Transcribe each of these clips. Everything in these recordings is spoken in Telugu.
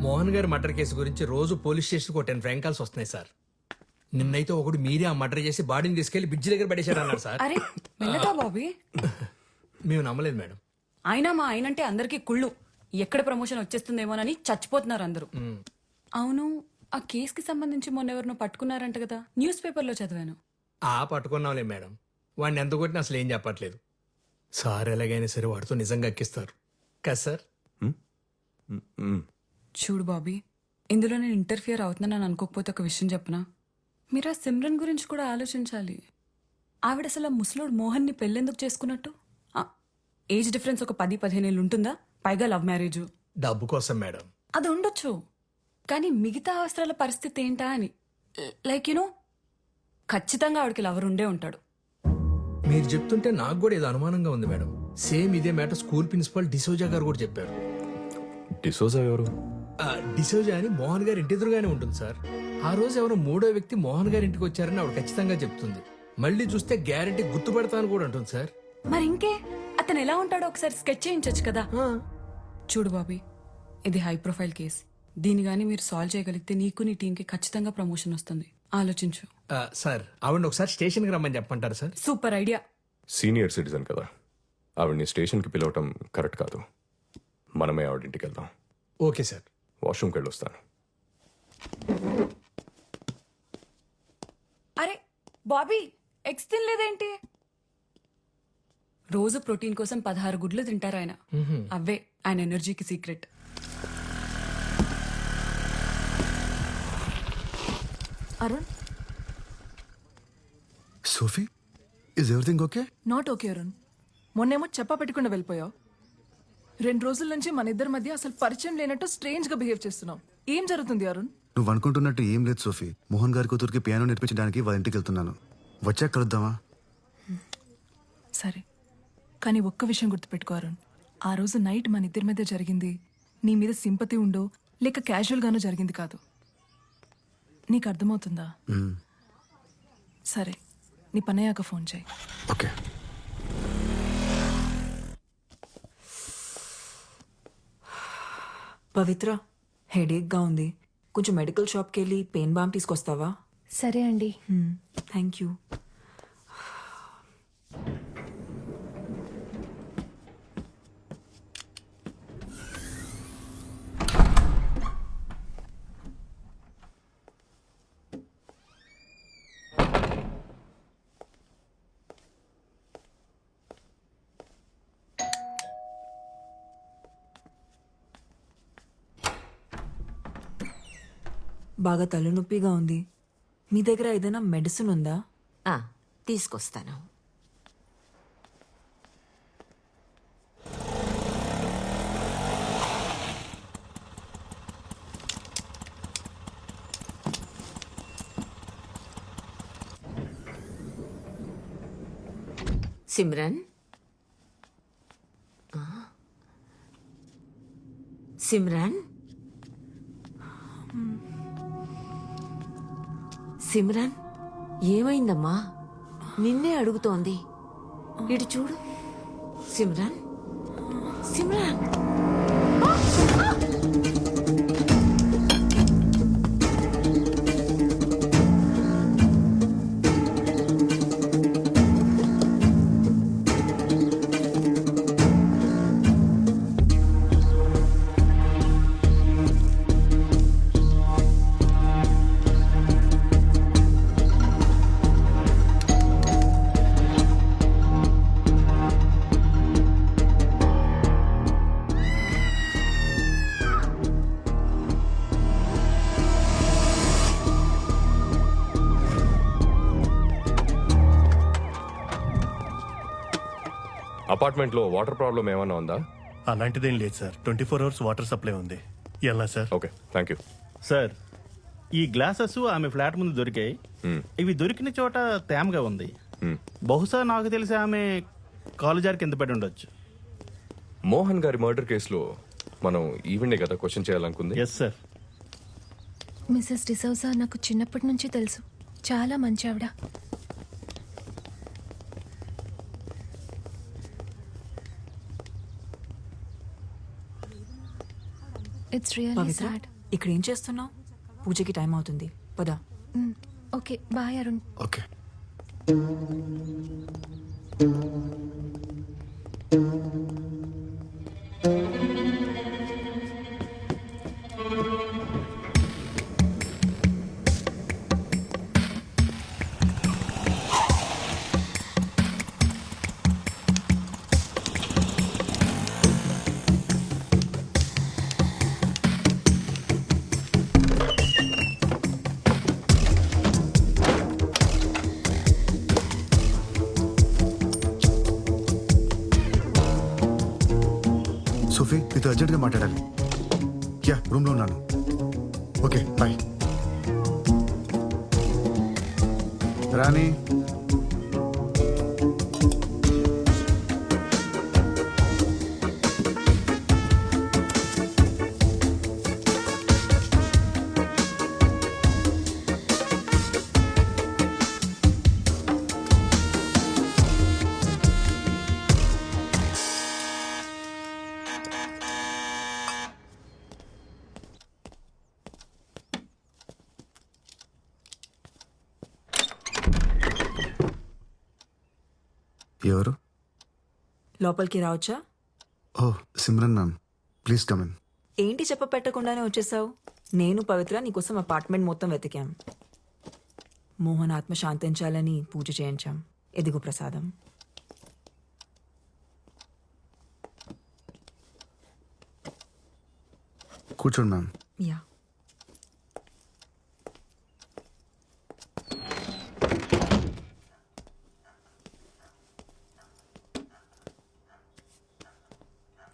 మోహన్ గారి మర్డర్ కేసు గురించి రోజు పోలీస్ స్టేషన్కి ఒక 10 ఫ్రాంక్ కాల్స్ వస్తున్నాయి సార్. నిన్నైతే ఒకడు మీరే ఆ మర్డర్ చేసి బాడీని తీసుకెళ్లి బ్రిడ్జ్ దగ్గర పడేశారు అన్నారు సార్. అరే మెల్లగా బాబీ. మేము నమ్మలేదు మేడం. అయినా మా ఆయనంటే అందరికీ కుళ్ళు. ఎక్కడ ప్రమోషన్ వచ్చేస్తుందేమోనని చచ్చిపోతున్నారు అందరూ. అవును, ఆ కేసుకి సంబంధించి మొన్న ఎవరినో పట్టుకున్నారంట కదా, న్యూస్ పేపర్లో చదివాను. పట్టుకున్నాంలే మేడం. వాడిని ఎంత కొట్టినా అసలు ఏం చెప్పట్లేదు. సార్ ఎలాగైనా సరే వాడితో నిజంగా ఎక్కిస్తారు కదా సార్. చూడు బాబీ, ఇందులో నేను ఇంటర్ఫియర్ అవుతున్నానని అనుకోకపోతే ఒక విషయం చెప్పనా, మీరు ఆ సిమ్రన్ గురించి కూడా ఆలోచించాలి. ఆవిడ అసలు ఆ ముసలోడు మోహన్ని పెళ్ళెందుకు చేసుకున్నట్టు? ఏజ్ డిఫరెన్స్ ఒక 10-15 ఏళ్ళు ఉంటుందా? పైగా లవ్ మ్యారేజ్. డబ్బు కోసం మేడం. అది ఉండొచ్చు, కానీ మిగతా అవసరాల పరిస్థితి ఏంటా అని. లైక్ యూనో, ఖచ్చితంగా ఆవిడకి లవర్ ఉండే ఉంటాడు. మీరు చెప్తుంటే నాకు కూడా ఏదో అనుమానంగా ఉంది మేడం. సేమ్ ఇదే మ్యాటర్ స్కూల్ ప్రిన్సిపల్ డిసోజా గారు కూడా చెప్పారు. డిసోజా ఎవరు? డిసోజా అని మోహన్ గారి ఇంటి ఎదురుగానే ఉంటుంది సార్. ఆ రోజు ఎవరో 3వ వ్యక్తి మోహన్ గారి ఇంటికి వచ్చారని ఆవిడ ఖచ్చితంగా చెప్తుంది. మళ్ళీ చూస్తే గ్యారెంటీ గుర్తుపడతాను కూడా అంటుంది సార్. మరి ఇంకే, అతను ఎలా ఉంటాడో ఒకసారి స్కెచ్ చేయించచ్చు కదా. చూడు బాబీ, ఇది హై ప్రొఫైల్ కేస్. దీని గానీ మీరు సాల్వ్ చేయగలిగితే నీకు నీ టీంకి ఖచ్చితంగా ప్రమోషన్ వస్తుంది. ఆలోచించు. సార్ ఆవిడ ఒకసారి స్టేషన్కి రమ్మని చెప్పంటారు sir. Super idea. Senior citizen కదా, ఆవిడ్ని స్టేషన్కి పిలవటం కరెక్ట్ కాదు. మనమే ఆవిడింటికి వెళ్దాం. Okay sir. వాష్రూమ్కి వెళ్ళొస్తాను. అరే బాబీ, ఎగ్స్ తినలేదేంటి? రోజు ప్రోటీన్ కోసం 16 గుడ్లు తింటారు ఆయన. అవే ఆయన ఎనర్జీకి secret. Arun, Sophie, is everything okay? Not okay Arun. మొన్నేమో చెప్పా పెట్టుకుండా వెళ్ళిపోయావు. 2 రోజుల నుంచి మన ఇద్దరి మధ్య అసలు పరిచయం లేనట్టు స్ట్రేంజ్ గా బిహేవ్ చేస్తున్నావు. ఏం జరుగుతుంది అరుణ్? నువ్వు అనుకుంటున్నట్టు ఏం లేదు సోఫీ. మోహన్ గారి కూతురికి పియానో నేర్పించడానికి వాళ్ళ ఇంటికి వెళ్తున్నాను. వచ్చాక కలుద్దామా? సరే, కానీ ఒక్క విషయం గుర్తుపెట్టుకో అరుణ్. ఆ రోజు నైట్ మన ఇద్దరి మధ్య జరిగింది నీ మీద సింపతి ఉండో లేక క్యాజువల్ గానో జరిగింది కాదు. నీకు అర్థమవుతుందా? సరే, నీ పనయ్యాక ఫోన్ చేయి. ఓకే. పవిత్ర, హెడేక్గా ఉంది. కొంచెం మెడికల్ షాప్కి వెళ్ళి పెయిన్ బామ్ తీసుకొస్తావా? సరే అండి. Thank you. బాగా తలనొప్పిగా ఉంది. మీ దగ్గర ఏదైనా మెడిసిన్ ఉందా? తీసుకొస్తాను. సిమ్రన్, సిమ్రన్, సిమ్రన్, ఏమైందమ్మా? నిన్నే అడుగుతోంది. ఇటు చూడు. సిమ్రన్, సిమ్రన్. అపార్ట్మెంట్లో వాటర్ ప్రాబ్లం ఏమైనా ఉందా? అలాంటిదేం లేదు సార్. 24 అవర్స్ వాటర్ సప్లై ఉంది. ఎలా sir? Okay, thank you sir. ఈ గ్లాసెస్ ఆమె ఫ్లాట్ ముందు దొరికాయి. ఇవి దొరికిన చోట తేమగా ఉంది. బహుశా నాకు తెలిసి ఆమె కాలు జారి కింద పడి ఉండొచ్చు. మోహన్ గారి మర్డర్ కేసులో మనం ఈవెండే కదా క్వశ్చన్ చేయాలనుకుంది. Yes sir. మిసెస్ డిసౌజా నాకు చిన్నప్పటి నుంచి తెలుసు. చాలా మంచి ఆవిడ. It's really Pavitra? sad. ఇక్కడ ఏం చేస్తున్నావు? పూజకి టైం అవుతుంది, పద. Okay bye Arun. Okay. Sophie, నీతో అర్జెంట్గా మాట్లాడాలి. యా, రూమ్లో ఉన్నాను. Okay bye. రాణి, ఎవరు? లోపలికి రావచ్చా? ఓ Simran ma'am, please come in. ఏంటి చెప్ప పెట్టకుండానే వచ్చేసావు? నేను పవిత్ర నీకోసం అపార్ట్మెంట్ మొత్తం వెతికాం. మోహన్ ఆత్మ శాంతించాలని పూజ చేయించాం. ఎదిగు ప్రసాదం. కూర్చోండి మ్యామ్. యా.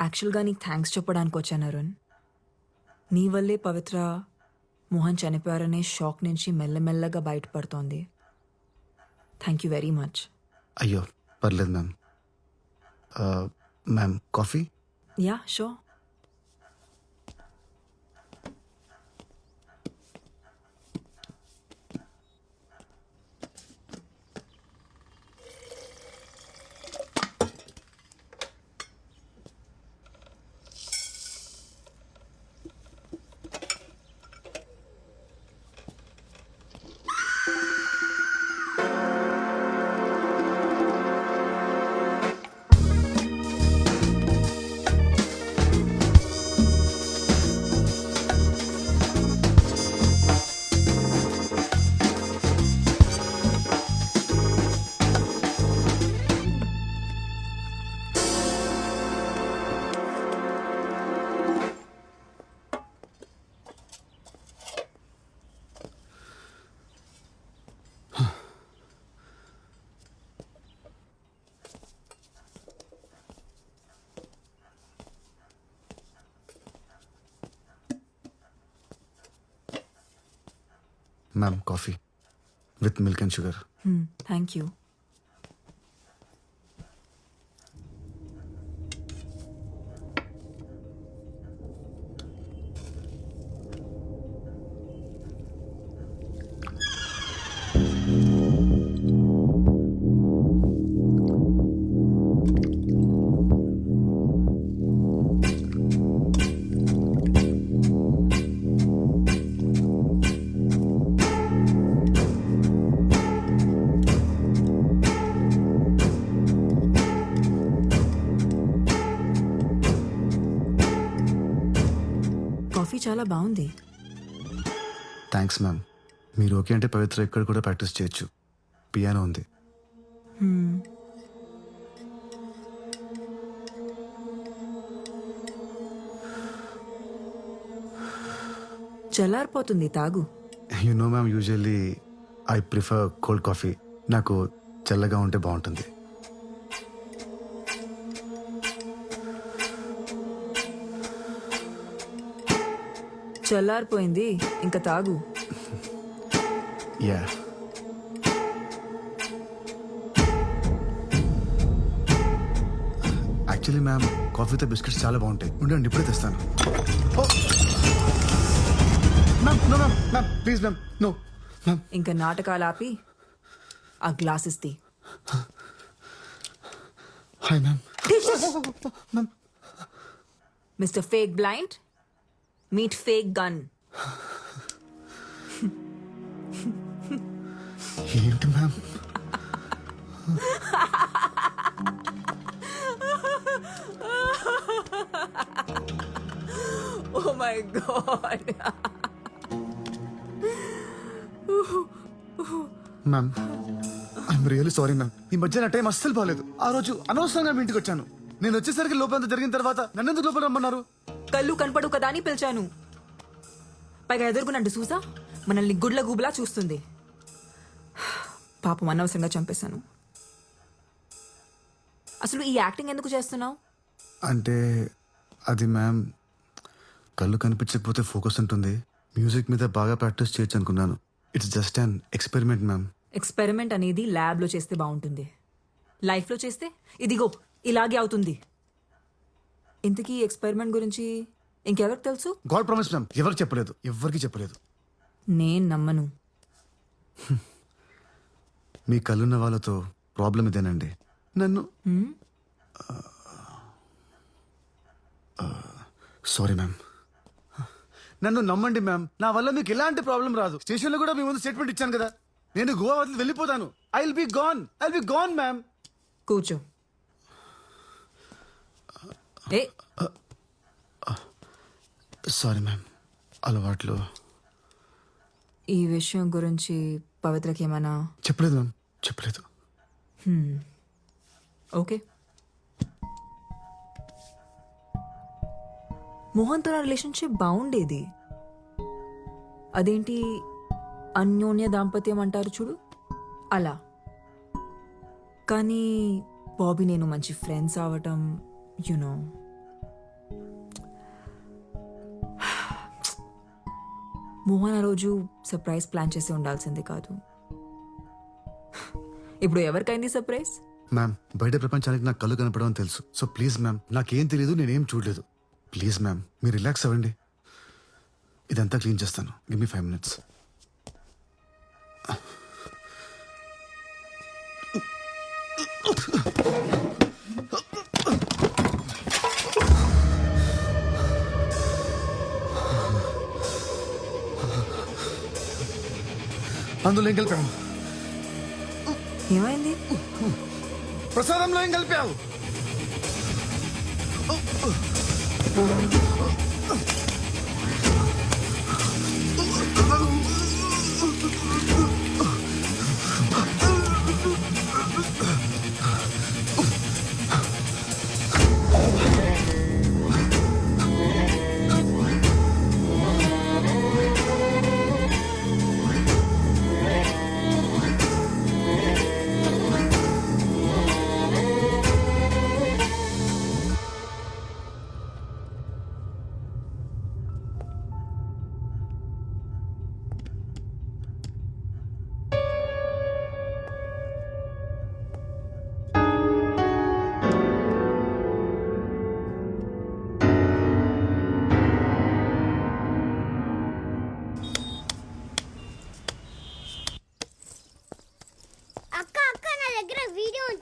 యాక్చువల్గా నీకు థ్యాంక్స్ చెప్పడానికి వచ్చాను అరుణ్. నీ వల్లే పవిత్ర మోహన్ చనిపోయారనే షాక్ నుంచి మెల్లమెల్లగా బయటపడుతోంది. Thank you very much. అయ్యో పర్లేదు మ్యామ్. Ma'am coffee? యా షో. Ma'am coffee with milk and sugar. Thank you. Coffee చాలా బాగుంది. Thanks ma'am. మీరు ఓకే అంటే పవిత్ర ఇక్కడ కూడా ప్రాక్టీస్ చేయొచ్చు. పియానో ఉంది. చల్లారిపోతుంది, తాగు. You know ma'am, usually I prefer cold coffee. నాకు చల్లగా ఉంటే బాగుంటుంది. చల్లారిపోయింది, ఇంకా తాగు. యా. యాక్చువల్లీ మ్యామ్, కాఫీతో బిస్కెట్స్ చాలా బాగుంటాయి. ఉండండి, ఇప్పుడే తెస్తాను. Ma'am no ma'am, ma'am please ma'am, no ma'am. ఇంకా నాటకాలు ఆపి ఆ గ్లాస్ ఇస్తే. Hi ma'am. Mister fake blind, meet fake gun. ఏంటి ma'am? Oh my God. Ma'am I'm really sorry ma'am. ఈ మధ్య నా టైం అస్సలు బాగాలేదు. ఆ రోజు అనవసరంగా మీ ఇంటికి వచ్చాను. నేను వచ్చేసరికి లోపలంతా జరిగిన తర్వాత నన్ను ఎందుకు లోపల రమ్మన్నారు? కళ్ళు కనపడు కదా అని పిలిచాను. పైగా ఎదుర్కొనండి చూసా మనల్ని గుడ్ల గుబులా చూస్తుంది. పాపం అనవసరంగా చంపేశాను. అసలు ఈ యాక్టింగ్ ఎందుకు చేస్తున్నావు? అంటే అది మ్యామ్, కళ్ళు కనిపించకపోతే ఫోకస్ ఉంటుంది. మ్యూజిక్ మీద బాగా ప్రాక్టీస్ చేయొచ్చు అనుకున్నాను. It's just an experiment ma'am. Experiment అనేది ల్యాబ్లో చేస్తే బాగుంటుంది. లైఫ్లో చేస్తే ఇదిగో ఇలాగే అవుతుంది. ఇంతకీ ఎక్స్పెరిమెంట్ గురించి ఇంకెవరికి తెలుసు? గాడ్ ప్రామిస్ మ్యామ్, ఎవరికి చెప్పలేదు, ఎవరికి చెప్పలేదు. నేను నమ్మను. మీ కళ్ళున్న వాళ్ళతో ప్రాబ్లం ఇదేనండి. నన్ను సారీ మ్యామ్, నన్ను నమ్మండి మ్యామ్. నా వల్ల మీకు ఎలాంటి ప్రాబ్లం రాదు. స్టేషన్లో కూడా మీ ముందు స్టేట్మెంట్ ఇచ్చాను కదా. నేను గోవా వదిలి వెళ్ళిపోతాను. I will be gone ma'am. కూర్చో. ఏ సారీ మ్యామ్, అలవాట్లు. ఈ విషయం గురించి పవిత్రకి ఏమైనా? చెప్పలేదు మ్యామ్, చెప్పలేదు. ఓకే. మోహన్తో నా రిలేషన్షిప్ బాగుండేది. అదేంటి అన్యోన్య దాంపత్యం అంటారు చూడు, అలా. కానీ బాబీ నేను మంచి ఫ్రెండ్స్ అవటం, యునో, మోహన్ ఆ రోజు సర్ప్రైజ్ ప్లాన్ చేసి ఉండాల్సింది కాదు. ఇప్పుడు ఎవరికైంది సర్ప్రైజ్? మ్యామ్, బయట ప్రపంచానికి నాకు కళ్ళు కనపడడం తెలుసు. సో ప్లీజ్ మ్యామ్, నాకేం తెలియదు, నేనేం చూడలేదు. ప్లీజ్ మ్యామ్, మీరు రిలాక్స్ అవ్వండి. ఇదంతా క్లీన్ చేస్తాను. Give me 5 minutes. అందులో ఏం కలిపావు? ఏమైంది? ప్రసాదంలో ఏం కలిపావు?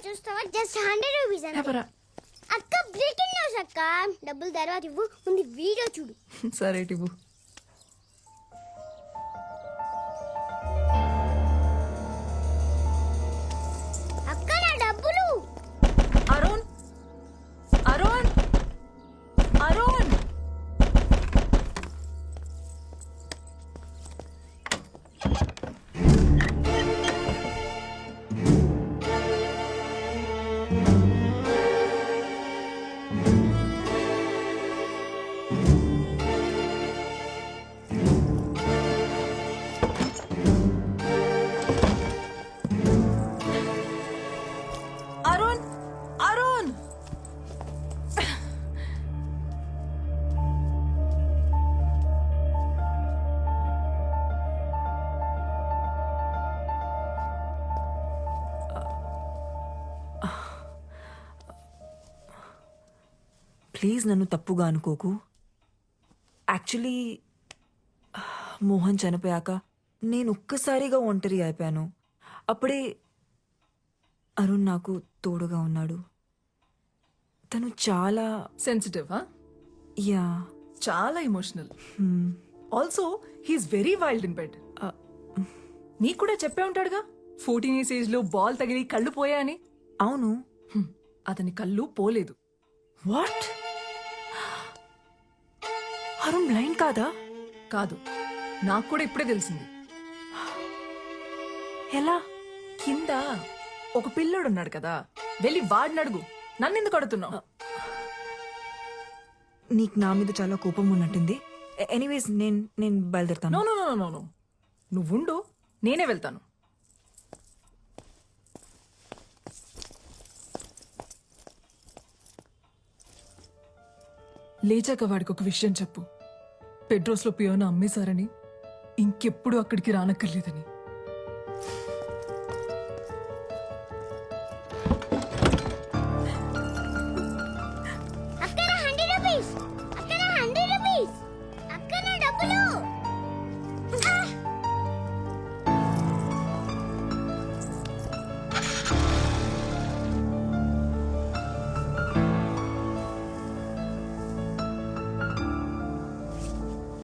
చూస్తావా? జస్ట్ 100 రూపీస్ అంతే. అక్క బ్రేకింగ్ న్యూస్ అక్క. డబ్బులు తర్వాత ఇవ్వు, ముందు వీడియో చూడు. సరే ఇవ్వు. అక్క నా డబ్బులు. అరుణ్, అరుణ్, అరుణ్. అరుణ్, అరుణ్. ప్లీజ్ నన్ను తప్పుగా అనుకోకు. యాక్చువల్లీ మోహన్ చనిపోయాక నేను ఒక్కసారిగా ఒంటరి అయిపోయాను. అప్పుడే అరుణ్ నాకు తోడుగా ఉన్నాడు. తను చాలా సెన్సిటివ్, యా చాలా emotional. Also he's very wild in bed. నీకు కూడా చెప్పే ఉంటాడుగా 14 years ఏజ్ లో బాల్ తగిలి కళ్ళు పోయాయని. అవును. అతని కళ్ళు పోలేదు. వాట్? అరుణ్ బ్లైండ్ కాదా? కాదు, నాకు కూడా ఇప్పుడే తెలిసింది. ఎలా? కింద ఒక పిల్లోడు ఉన్నాడు కదా, వెళ్ళి వాడిని అడుగు. నన్ను ఎందుకు అడుగుతున్నావు? నీకు నా మీద చాలా కోపం ఉన్నట్టుంది. ఎనీవేస్ నేను బయలుదేరుతాను. No no no no no, నువ్వుండు, నేనే వెళ్తాను. లేచాక వాడికి ఒక విషయం చెప్పు. పెడ్రోస్లో పియోన అమ్మేశారని, ఇంకెప్పుడు అక్కడికి రానక్కర్లేదని.